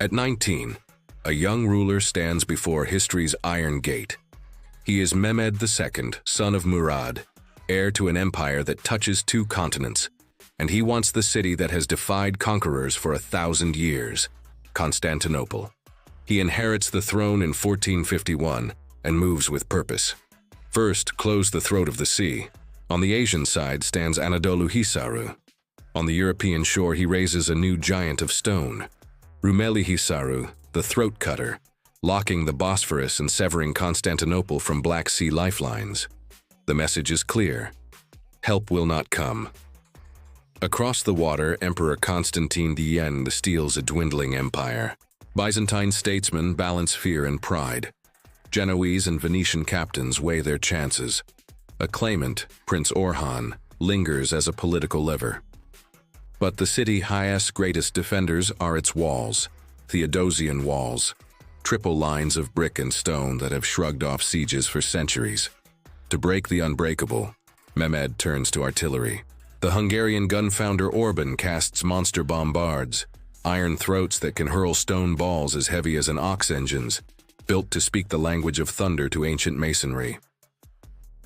At 19, a young ruler stands before history's iron gate. He is Mehmed II, son of Murad, heir to an empire that touches 2 continents, and he wants the city that has defied conquerors for 1,000 years, Constantinople. He inherits the throne in 1451 and moves with purpose. First, close the throat of the sea. On the Asian side stands Anadolu Hisaru. On the European shore he raises a new giant of stone, Rumeli Hisaru, the throat cutter, locking the Bosphorus and severing Constantinople from Black Sea lifelines. The message is clear: help will not come. Across the water, Emperor Constantine X steals a dwindling empire. Byzantine statesmen balance fear and pride. Genoese and Venetian captains weigh their chances. A claimant, Prince Orhan, lingers as a political lever. But the city's highest, greatest defenders are its walls, Theodosian walls, triple lines of brick and stone that have shrugged off sieges for centuries. To break the unbreakable, Mehmed turns to artillery. The Hungarian gun founder Orban casts monster bombards, iron throats that can hurl stone balls as heavy as an ox engines, built to speak the language of thunder to ancient masonry.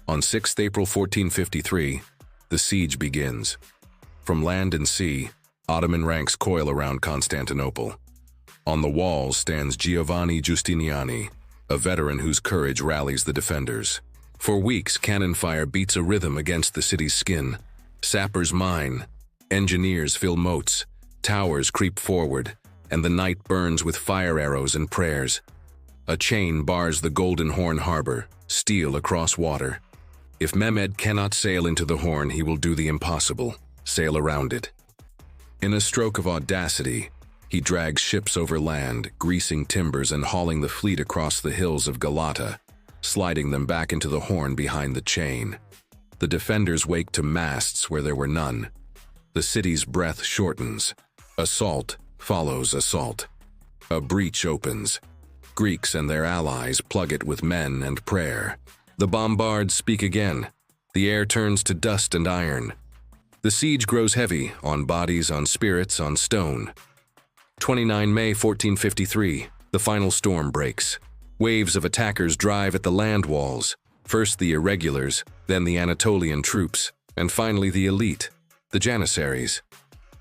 On 6 April 1453, the siege begins. From land and sea, Ottoman ranks coil around Constantinople. On the walls stands Giovanni Giustiniani, a veteran whose courage rallies the defenders. For weeks, cannon fire beats a rhythm against the city's skin. Sappers mine, engineers fill moats, towers creep forward, and the night burns with fire arrows and prayers. A chain bars the Golden Horn harbor, steel across water. If Mehmed cannot sail into the Horn, he will do the impossible: sail around it. In a stroke of audacity, he drags ships over land, greasing timbers and hauling the fleet across the hills of Galata, sliding them back into the Horn behind the chain. The defenders wake to masts where there were none. The city's breath shortens. Assault follows assault. A breach opens. Greeks and their allies plug it with men and prayer. The bombards speak again. The air turns to dust and iron. The siege grows heavy, on bodies, on spirits, on stone. 29 May 1453, the final storm breaks. Waves of attackers drive at the land walls. First the irregulars, then the Anatolian troops, and finally the elite, the Janissaries.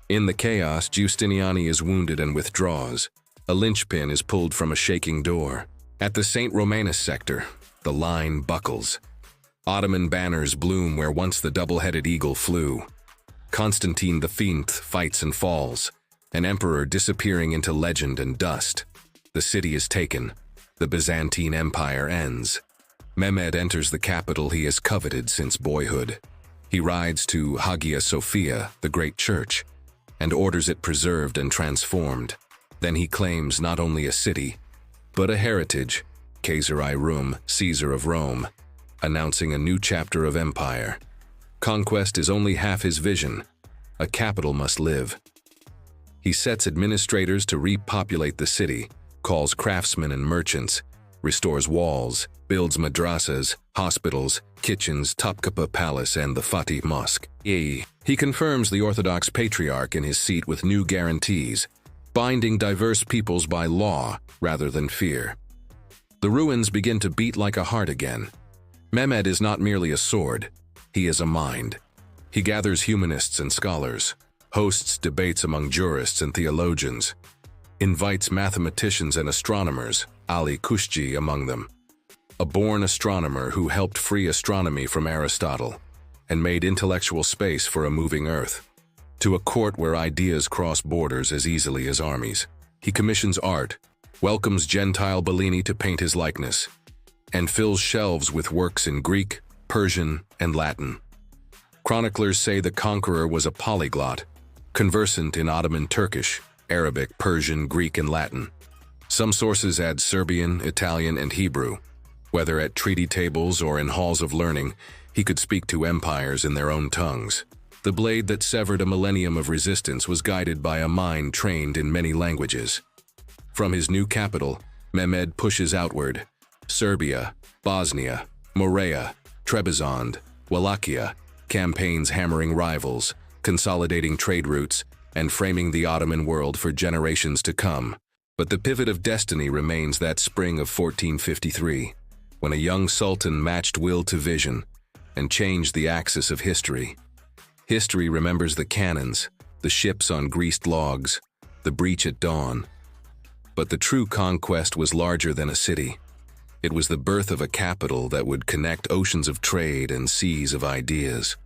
In the chaos, Giustiniani is wounded and withdraws. A linchpin is pulled from a shaking door. At the St. Romanus sector, the line buckles. Ottoman banners bloom where once the double-headed eagle flew. Constantine V fights and falls, an emperor disappearing into legend and dust. The city is taken. The Byzantine Empire ends. Mehmed enters the capital he has coveted since boyhood. He rides to Hagia Sophia, the great church, and orders it preserved and transformed. Then he claims not only a city, but a heritage, Caesari Rum, Caesar of Rome, announcing a new chapter of empire. Conquest is only half his vision. A capital must live. He sets administrators to repopulate the city, calls craftsmen and merchants, restores walls, builds madrasas, hospitals, kitchens, Topkapi Palace, and the Fatih Mosque. He confirms the Orthodox Patriarch in his seat with new guarantees, binding diverse peoples by law rather than fear. The ruins begin to beat like a heart again. Mehmed is not merely a sword, he is a mind. He gathers humanists and scholars, hosts debates among jurists and theologians, invites mathematicians and astronomers, Ali Kushji among them, a born astronomer who helped free astronomy from Aristotle and made intellectual space for a moving earth. To a court where ideas cross borders as easily as armies. He commissions art, welcomes Gentile Bellini to paint his likeness, and fills shelves with works in Greek, Persian, and Latin. Chroniclers say the conqueror was a polyglot, conversant in Ottoman Turkish, Arabic, Persian, Greek, and Latin. Some sources add Serbian, Italian, and Hebrew. Whether at treaty tables or in halls of learning, he could speak to empires in their own tongues. The blade that severed a millennium of resistance was guided by a mind trained in many languages. From his new capital, Mehmed pushes outward. Serbia, Bosnia, Morea, Trebizond, Wallachia, campaigns hammering rivals, consolidating trade routes, and framing the Ottoman world for generations to come. But the pivot of destiny remains that spring of 1453, when a young sultan matched will to vision and changed the axis of history. History remembers the cannons, the ships on greased logs, the breach at dawn. But the true conquest was larger than a city. It was the birth of a capital that would connect oceans of trade and seas of ideas,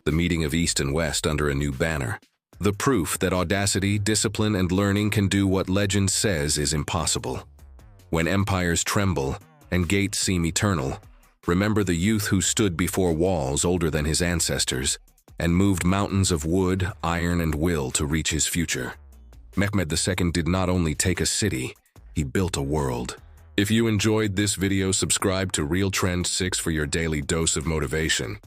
the meeting of East and West under a new banner. The proof that audacity, discipline, and learning can do what legend says is impossible. When empires tremble and gates seem eternal, remember the youth who stood before walls older than his ancestors and moved mountains of wood, iron, and will to reach his future. Mehmed II did not only take a city, he built a world. If you enjoyed this video, subscribe to Real Trend 6 for your daily dose of motivation.